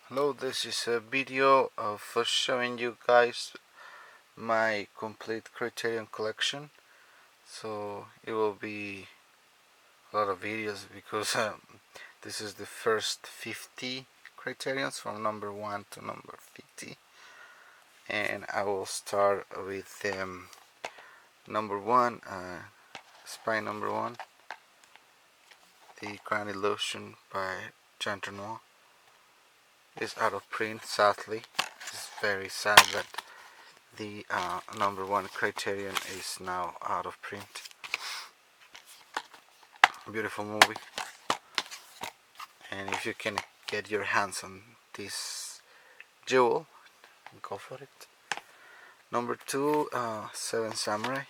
Hello, this is a video of showing you guys my complete Criterion collection. So it will be a lot of videos because this is the first 50 Criterions from number 1 to number 50, and I will start with number 1, Spy number 1, The Grand Illusion by Jean Renoir. Is out of print, sadly. It's very sad that the number 1 Criterion is now out of print. Beautiful movie, and if you can get your hands on this jewel, go for it. Number 2, Seven Samurai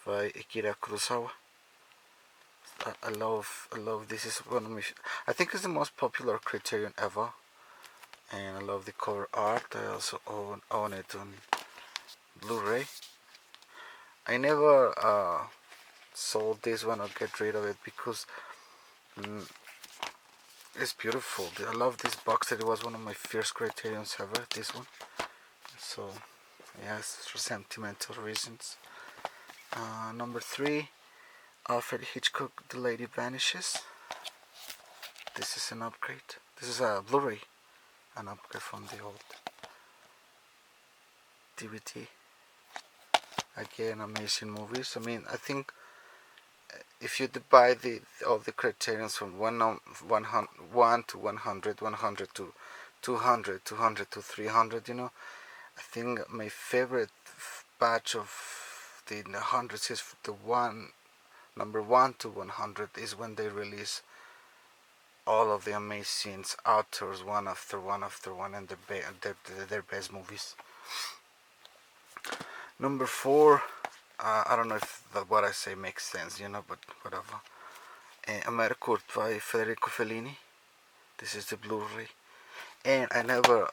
by Akira Kurosawa. I love. This is one of my. I think it's the most popular Criterion ever, and I love the cover art. I also own it on Blu-ray. I never sold this one or get rid of it because it's beautiful. I love this box set. It was one of my first Criterions ever, this one. So, yes, for sentimental reasons. Number 3, Alfred Hitchcock, The Lady Vanishes. This is an upgrade. This is a Blu-ray, an upgrade from the old DVD. Again, amazing movies. I mean, I think if you divide all the Criterions from 1 to 100, 100 to 200, 200 to 300, I think my favorite batch of the hundreds is the number 1 to 100 is when they release all of the amazing authors one after one after one, and their best movies. Number 4, I don't know if what I say makes sense, but whatever. Amarcord by Federico Fellini. This is the Blu-ray, and I never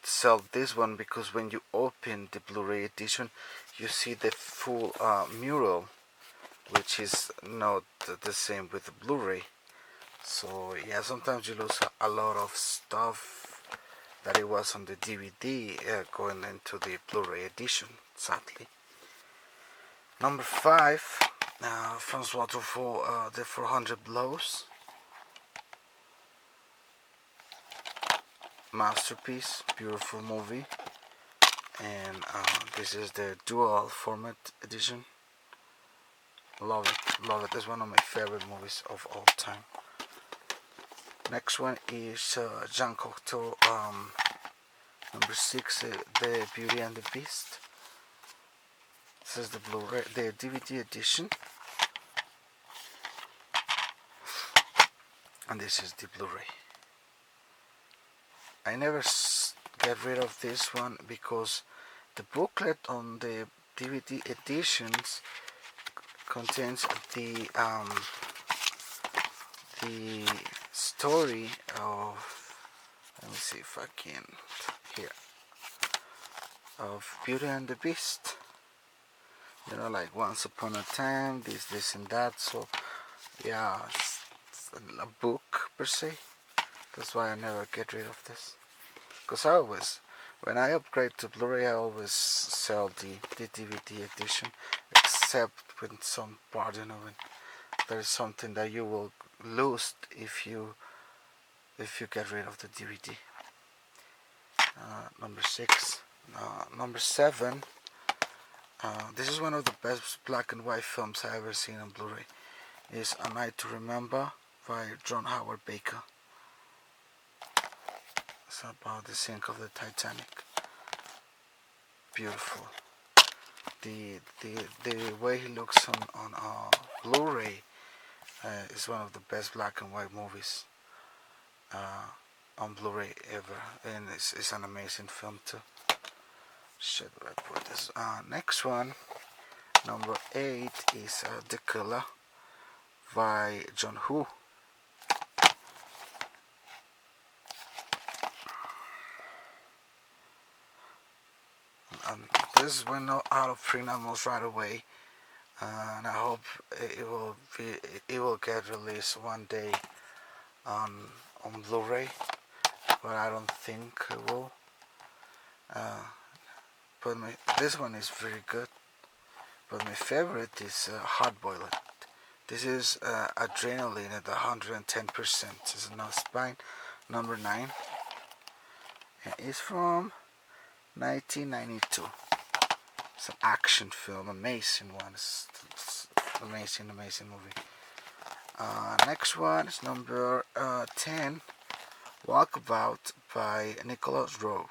sell this one because when you open the Blu-ray edition, you see the full mural, which is not the same with the Blu-ray. So yeah, sometimes you lose a lot of stuff that it was on the DVD going into the Blu-ray edition, sadly. Number 5, Francois Truffaut, The 400 Blows. Masterpiece, beautiful movie. And this is the Duel format edition. Love it. It's one of my favorite movies of all time. Next one is Jean Cocteau, number 6, The Beauty and the Beast. This is the Blu-ray, the DVD edition, and this is the Blu-ray. I never get rid of this one because the booklet on the DVD editions contains the story of, let me see if I can, here, of Beauty and the Beast. Like Once Upon a Time, this and that. So yeah, it's a book per se. That's why I never get rid of this. Because when I upgrade to Blu-ray, I always sell the DVD edition, except with some part, when there's something that you will lose if you get rid of the DVD. Number 6, number 7. This is one of the best black and white films I ever seen on Blu-ray. It's A Night to Remember by John Howard Baker. It's about the sink of the Titanic. Beautiful. The way he looks on Blu-ray is one of the best black and white movies on Blu-ray ever, and it's an amazing film too. Shit, where I put this? Next one, number 8, is The Killer by John Woo. This went out of print almost right away, and I hope it will get released one day on Blu-ray. but I don't think I will. But this one is very good. But my favorite is Hard Boiled. This is Adrenaline at 110%. This is now Spine number 9. And it's from 1992. It's an action film, amazing one. It's amazing movie. Next one is number 10, Walkabout by Nicolas Roeg.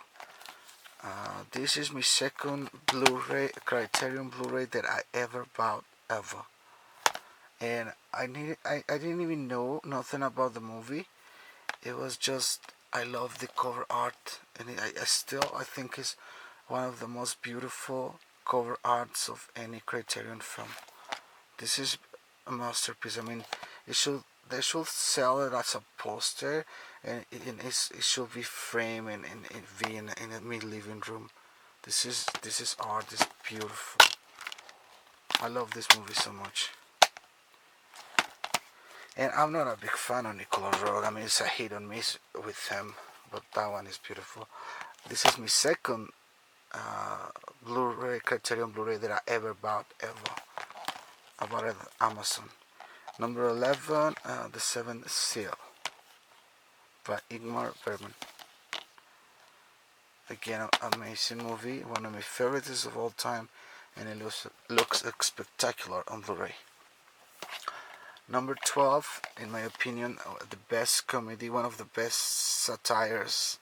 This is my second Blu-ray, Criterion Blu-ray that I ever bought ever. And I didn't even know nothing about the movie. It was just, I love the cover art, and I think it's one of the most beautiful cover arts of any Criterion film. This is a masterpiece. I mean, they should sell it as a poster, and it should be framed and be in my living room. This is art. It's beautiful. I love this movie so much. And I'm not a big fan of Nicolas Roeg. I mean, it's a hit or miss with him, but that one is beautiful. This is my second Blu-ray, Criterion Blu-ray that I ever bought ever. I bought it on Amazon. Number 11, The Seventh Seal by Ingmar Bergman. Again, an amazing movie, one of my favorites of all time, and it looks spectacular on Blu-ray. Number 12, in my opinion, the best comedy, one of the best satires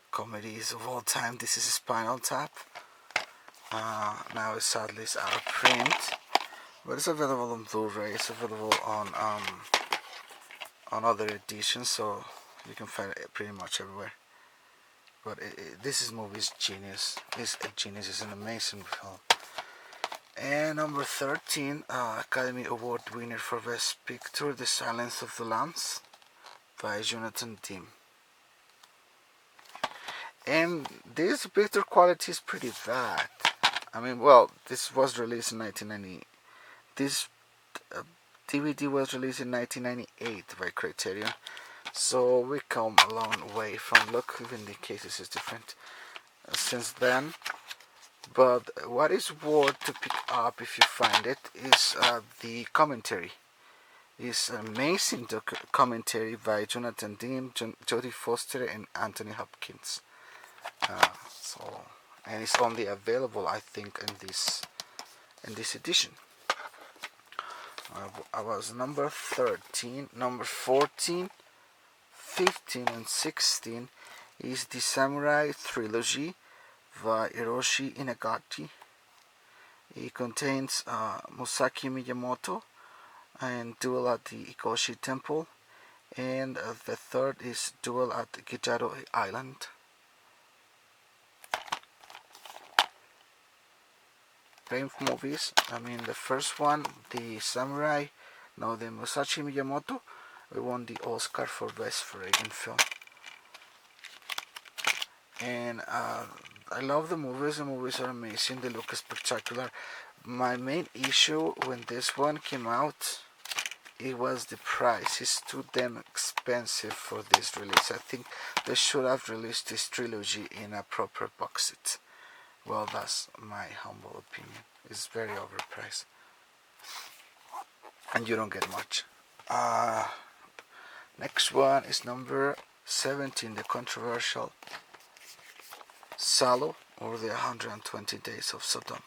comedies of all time. This is Spinal Tap. Now it sadly is out of print, but it's available on Blu-ray. It's available on other editions, so you can find it pretty much everywhere. But this movie is genius. It's a genius. It's an amazing film. And number 13, Academy Award winner for Best Picture, The Silence of the Lambs by Jonathan Demme. And this picture quality is pretty bad. I mean, well, this was released in 1990. This DVD was released in 1998 by Criterion. So we come a long way from look, even the cases is different since then. But what is worth to pick up if you find it is the commentary. It's an amazing commentary by Jonathan Demme, Jodie Foster, and Anthony Hopkins. And it's only available, I think, in this edition. I was number 13, number 14, 15, and 16 is the Samurai Trilogy by Hiroshi Inagaki. It contains Musashi Miyamoto and Duel at the Ikoshi Temple, and the third is Duel at Gijaro Island. Brave movies. I mean, the first one, the Samurai, now the Musashi Miyamoto, won the Oscar for Best Foreign Film. And I love the movies. The movies are amazing. They look spectacular. My main issue when this one came out, it was the price. It's too damn expensive for this release. I think they should have released this trilogy in a proper box set. Well, that's my humble opinion. It's very overpriced, and you don't get much. Next one is number 17, the controversial Salo, or the 120 Days of Sodom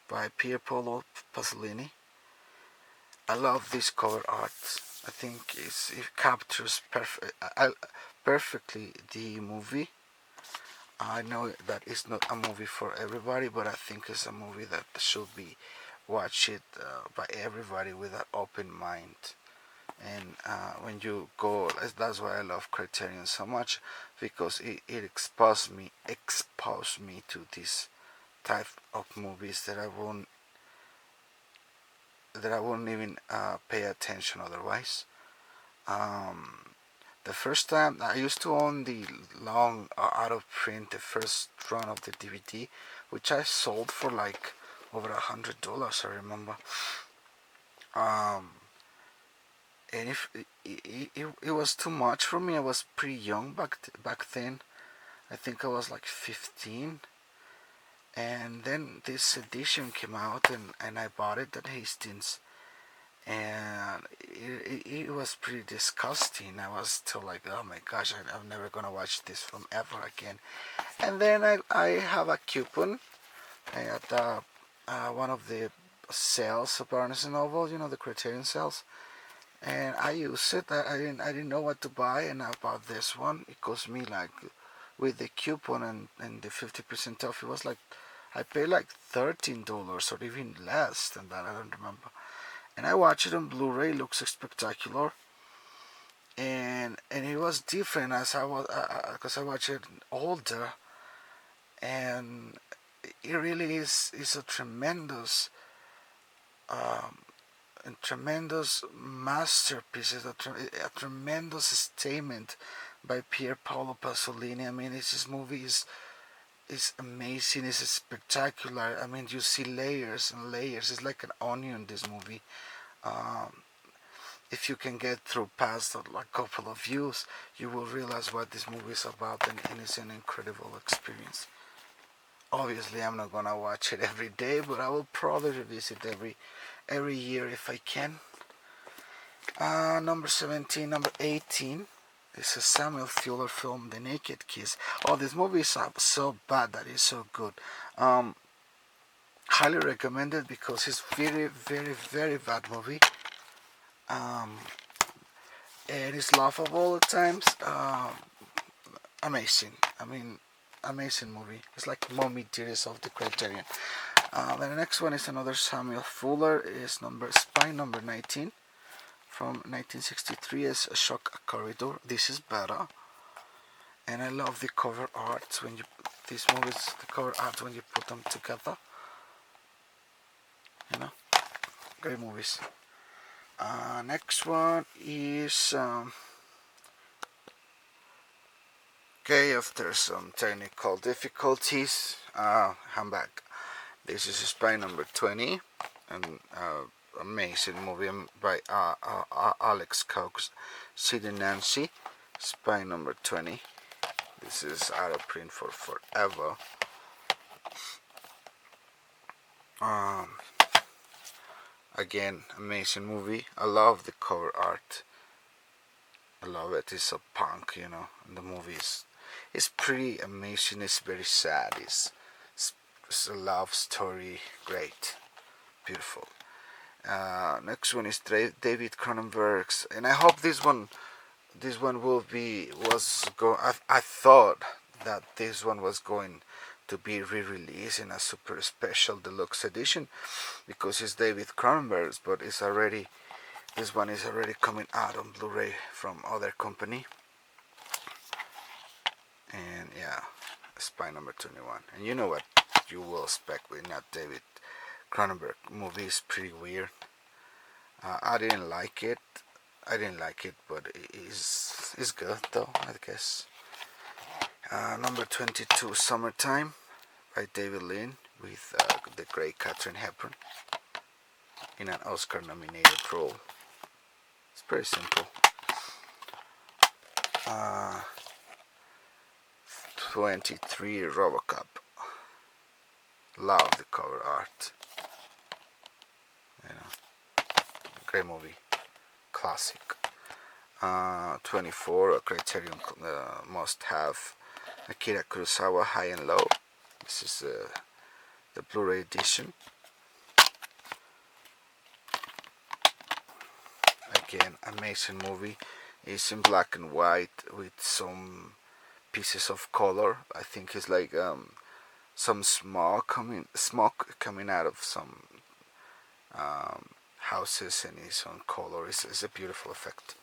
by Pier Paolo Pasolini. I love this cover art. I think it captures perfectly the movie. I know that it's not a movie for everybody, but I think it's a movie that should be watched by everybody with an open mind. And when you go, that's why I love Criterion so much, because it exposed me to this type of movies that I won't even pay attention otherwise. The first time I used to own the long out of print, the first run of the DVD, which I sold for like over $100, I remember. and if it was too much for me. I was pretty young back then. I think I was like 15, and then this edition came out, and I bought it at Hastings, and it was pretty disgusting. I was still like, oh my gosh, I'm never gonna watch this film ever again. And then I have a coupon at one of the sales of Barnes and Noble, the Criterion sales, and I used it. I didn't know what to buy, and I bought this one. It cost me like, with the coupon and the 50% off, it was like, I paid like $13 or even less than that. I don't remember. And I watched it on Blu-ray. It looks spectacular, and it was different as I was, because I watched it older, and it really is a tremendous masterpiece. A tremendous statement by Pier Paolo Pasolini. I mean, this movie is amazing. It's spectacular. I mean, you see layers and layers. It's like an onion, this movie. Um, if you can get through past a couple of views, you will realize what this movie is about, and it's an incredible experience. Obviously, I'm not gonna watch it every day, but I will probably revisit every year if I can. Number 17, number 18. It's a Samuel Fuller film, The Naked Kiss. Oh, this movie is so bad that it's so good. Highly recommended because it's very, very, very bad movie. And it's laughable at times. Amazing. I mean, amazing movie. It's like Mommy Dearest of the Criterion. The next one is another Samuel Fuller. Is Spine number 19 from 1963 as A Shock Corridor. This is better, and I love the cover art when you these movies. The cover art when you put them together. Great movies. Next one is okay. After some technical difficulties, I'm back. This is Spy number 20, an amazing movie by Alex Cox, Sid and Nancy. Spy number 20. This is out of print for forever. Again, amazing movie. I love the cover art. I love it. It's so punk, and the movie is pretty amazing. It's very sad. It's a love story. Great, beautiful. Next one is David Cronenberg's, and I hope this one I thought that this one was going to be re-released in a super special deluxe edition because it's David Cronenberg's, but this one is already coming out on Blu-ray from other company. And yeah, Spy number 21. And you know what you will expect with that David Cronenberg movie. Is pretty weird. I didn't like it, but it's good though, I guess. Number 22, Summertime by David Lean with the great Katharine Hepburn in an Oscar-nominated role. It's pretty simple. 23, Robocop. Love the cover art. Great movie. Classic. 24, a Criterion must have. Akira Kurosawa, High and Low. This is the Blu-ray edition. Again, amazing movie. It's in black and white with some pieces of color. I think it's like some smoke coming out of some houses, and it's on color. It's a beautiful effect.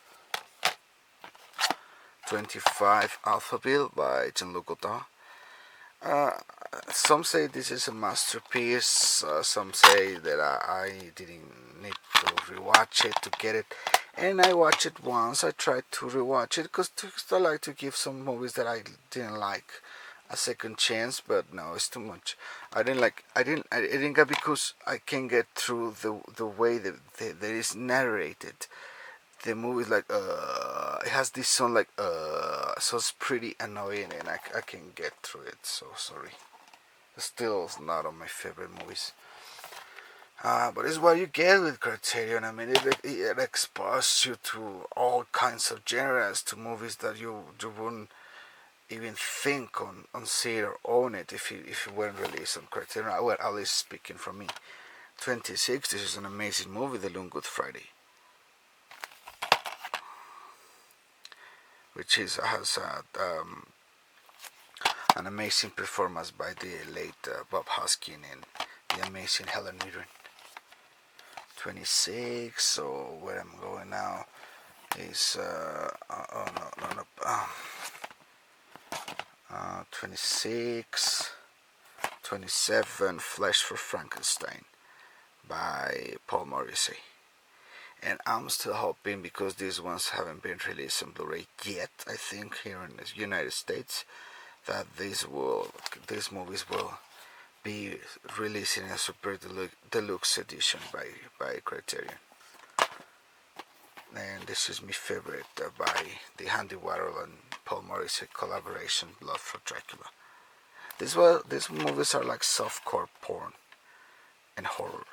25, Alphaville by Jean-Luc Godard. Some say this is a masterpiece. Some say that I didn't need to rewatch it to get it. And I watched it once. I tried to rewatch it because I like to give some movies that I didn't like a second chance, but no, it's too much. I didn't get because I can't get through the way that is narrated. the movie is like it has this sound like so it's pretty annoying, and I can get through it. So sorry. Still, it's not on my favorite movies. But it's what you get with Criterion. I mean, it exposes you to all kinds of genres, to movies that you wouldn't even think on see it or own it if it weren't released on Criterion. Well, at least speaking for me. 26. This is an amazing movie, The Long Good Friday, which has an amazing performance by the late Bob Hoskin and the amazing Helen Mirren. 26. So where I'm going now is 26, 27. Flesh for Frankenstein by Paul Morrissey. And I'm still hoping, because these ones haven't been released on Blu-ray yet, I think, here in the United States, that these movies will be releasing a super deluxe edition by Criterion. And this is my favorite by the Andy Warhol and Paul Morrissey collaboration, Blood for Dracula. These movies are like softcore porn and horror.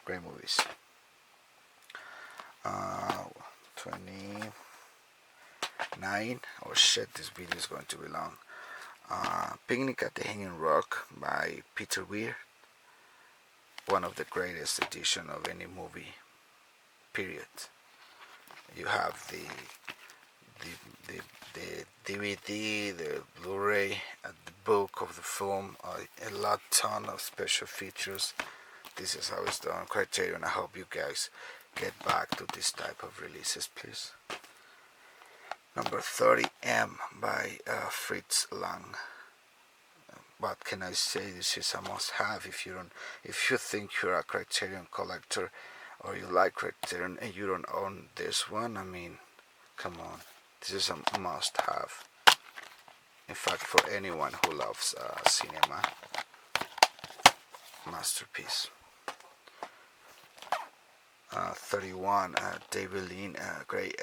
Great movies. 29. Oh shit, this video is going to be long. Picnic at the Hanging Rock by Peter Weir. One of the greatest editions of any movie, period. You have the DVD, the Blu-ray, the book of the film, a ton of special features. This is how it's done. Criterion. I hope you guys get back to this type of releases, please. Number 30, M by Fritz Lang. What can I say? This is a must-have if you think you're a Criterion collector or you like Criterion and you don't own this one. I mean, come on, this is a must-have. In fact, for anyone who loves cinema, masterpiece. 31. David Lean, Great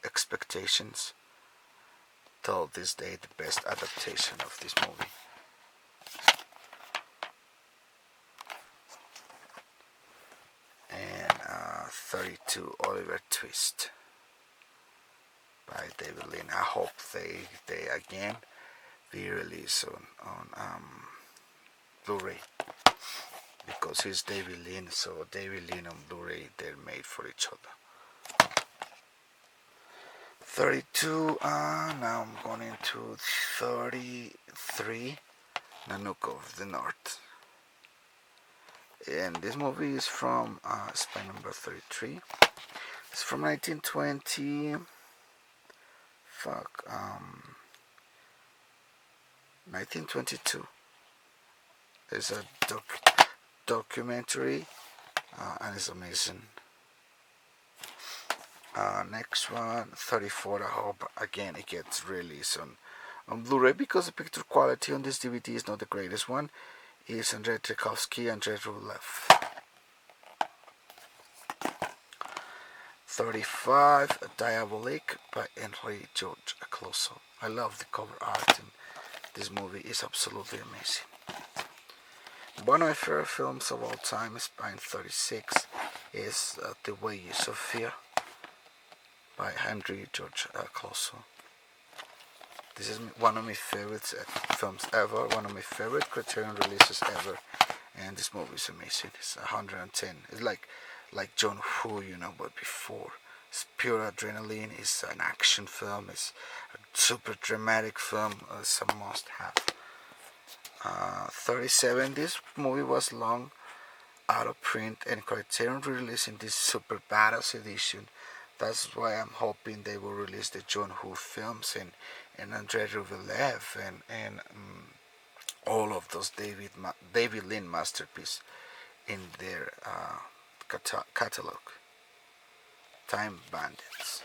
Expectations. Till this day, the best adaptation of this movie. And 32. Oliver Twist by David Lean. I hope they again be released on Blu-ray, because he's David Lean, so David Lean on Blu-ray, they're made for each other. 32. Now I'm going into 33. Nanook of the North. And this movie is from Spy number 33. It's from 1920. 1922. It's a documentary, and it's amazing. Next one, 34. I hope again it gets released on Blu-ray, because the picture quality on this DVD is not the greatest one. It's Andrei Tarkovsky and Andrei Rublev. 35. Diabolique by Henry George Clouzot. I love the cover art, and this movie is absolutely amazing. One of my favorite films of all time is by 36 is The Wages of Fear by Henry George Clouzot. This is one of my favorite films ever, one of my favorite Criterion releases ever, and this movie is amazing. It's 110. It's like John Woo, but before. It's pure adrenaline. It's an action film. It's a super dramatic film. It's a must-have. 37. This movie was long out of print, and Criterion releasing this super badass edition. That's why I'm hoping they will release the John Woo films and Andrei Rublev and all of those David Lean masterpieces in their catalog. Time Bandits.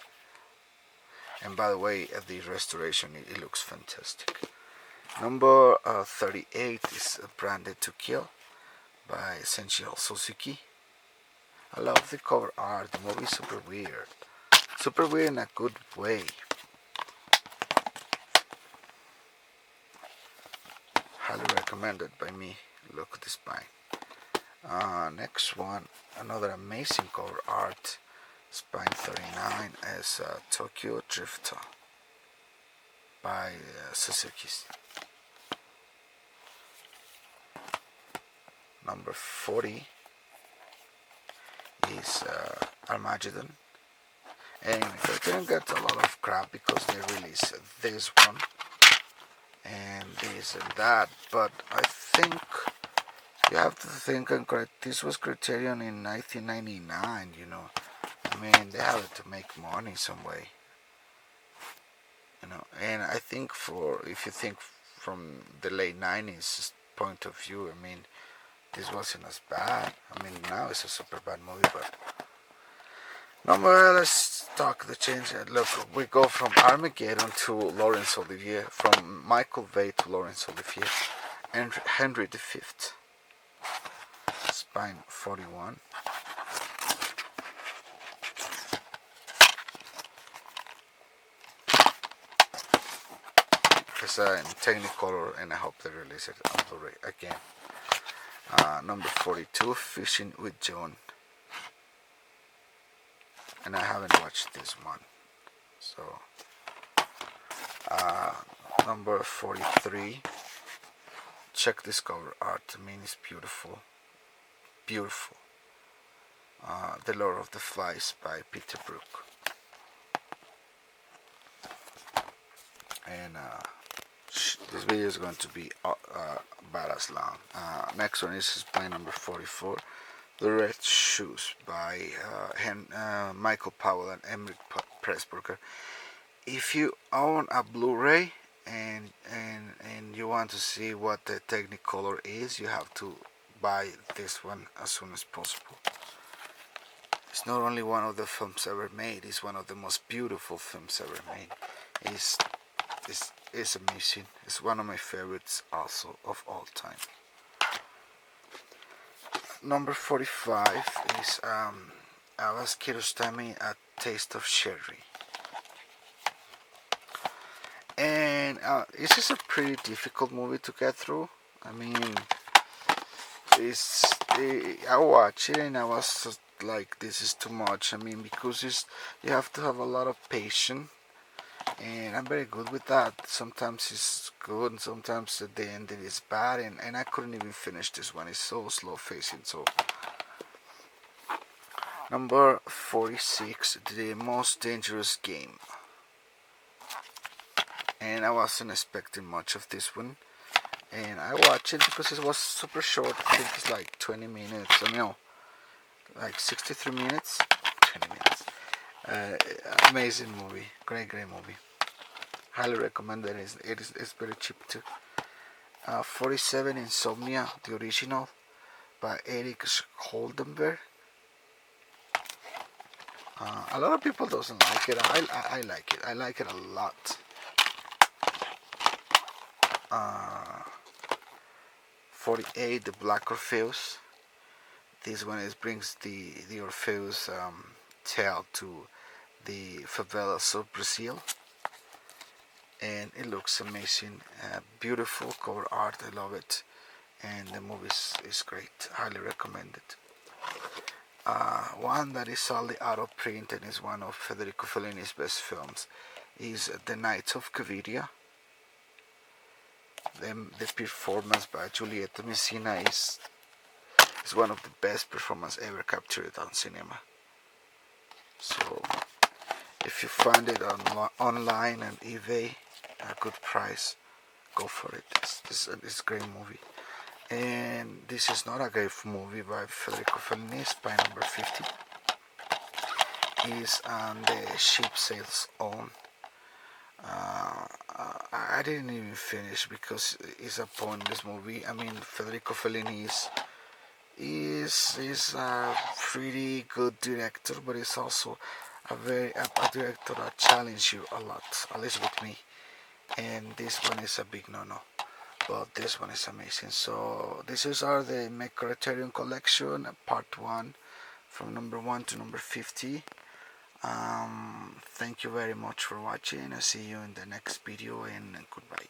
And by the way, the restoration, it looks fantastic. Number 38 is Branded to Kill by Senshi Suzuki. I love the cover art. The movie is super weird. Super weird in a good way. Highly recommended by me. Look at the spine. Next one, another amazing cover art. Spine 39 is Tokyo Drift by Suzuki's. Number 40 is Armageddon. And Criterion gets a lot of crap because they release this one and this and that, but I think you have to think, and this was Criterion in 1999, you know. I mean, they had to make money some way, you know. And I think if you think from the late 90s point of view, I mean, this wasn't as bad. I mean, now it's a super bad movie, but let's talk the change. Look, we go from Armageddon to Laurence Olivier, from Michael Bay to Laurence Olivier, and Henry V. Spine 41. It's in Technicolor, and I hope they release it on Blu-ray again. Number 42, Fishing with John. And I haven't watched this one. So, number 43, check this cover art. I mean, it's beautiful. Beautiful. The Lord of the Flies by Peter Brook. And this video is going to be badass long. Next one is Spine number 44, The Red Shoes by Michael Paolo and Emmerich Pressburger. If you own a Blu-ray and you want to see what the Technicolor is, you have to buy this one as soon as possible. It's not only one of the films ever made, it's one of the most beautiful films ever made. It's amazing. It's one of my favorites also of all time. Number 45 is Abbas Kiarostami, A Taste of Cherry. And this is a pretty difficult movie to get through. I mean, I watched it and I was just like, this is too much. I mean, because you have to have a lot of patience. And I'm very good with that. Sometimes it's good, and sometimes at the end it is bad, and I couldn't even finish this one. It's so slow facing. So, number 46, The Most Dangerous Game. And I wasn't expecting much of this one, and I watched it because it was super short. I think it's like 20 minutes. I know, like 63 minutes, 20 minutes. Amazing movie, great movie. Highly recommend it. It's very cheap too. 47, Insomnia, the original, by Eric Holdenberg. A lot of people doesn't like it. I like it. I like it a lot. 48, The Black Orpheus. This one brings the Orpheus tale to the favelas of Brazil, and it looks amazing. Beautiful cover art, I love it, and the movie is great. Highly recommend it. One that is only out of print and is one of Federico Fellini's best films is The Nights of Caviria. The performance by Giulietta Messina is one of the best performances ever captured on cinema. So if you find it online and eBay at a good price, go for it. It's a great movie. And this is not a great movie by Federico Fellini. Spine number 50 is on The Ship Sails On. I didn't even finish because it's a pointless movie. I mean, Federico Fellini is a pretty good director, but he's also a director that challenges you a lot, at least with me. And this one is a big no-no, but this one is amazing. So this is the Criterion collection, part 1, from number 1 to number 50. Thank you very much for watching. I'll see you in the next video, and goodbye.